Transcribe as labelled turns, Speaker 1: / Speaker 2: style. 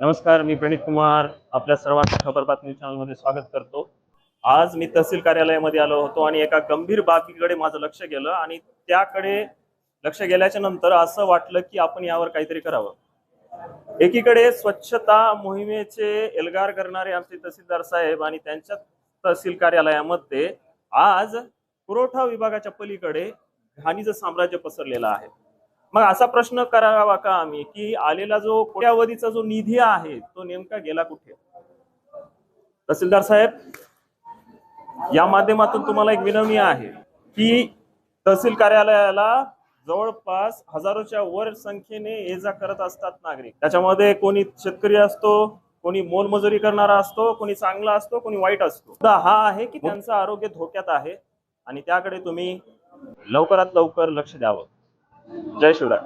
Speaker 1: नमस्कार, मी प्रणित कुमार आपल्या सर्वांचं खबर बातमी चॅनलमध्ये स्वागत करतो। आज मी तहसील कार्यालयामध्ये आलो होतो आणि एका गंभीर बाबीकडे माझं लक्ष गेलं आणि त्याकडे लक्ष गेल्याच्या नंतर असं वाटलं की आपण यावर काहीतरी करावं। एकीकडे स्वच्छता मोहिमेचे एल्गार करणारे आमचे तहसीलदार साहेब आणि त्यांच्या तहसील कार्यालयामध्ये आज पुरवठा विभागाच्या पलीकडे घाणीचं साम्राज्य पसरलेलं आहे। मग असा प्रश्न करावा का आम्ही की आलेला जो कोट्यावधीचा जो निधी आहे तो नेमका गेला कुठे? तहसीलदार साहेब, या माध्यमातून तुम्हाला एक विनवणी आहे की तहसील कार्यालयाला जवळपास हजारोच्या वर संख्येने ये जा करत असतात नागरिक। त्याच्यामध्ये कोणी शेतकरी असतो, कोणी मोलमजुरी करणारा असतो, कोणी चांगला असतो, कोणी वाईट असतो। तर हा आहे की त्यांचं आरोग्य धोक्यात आहे आणि त्याकडे तुम्ही लवकरात लवकर लक्ष द्यावं। जय शिवराय।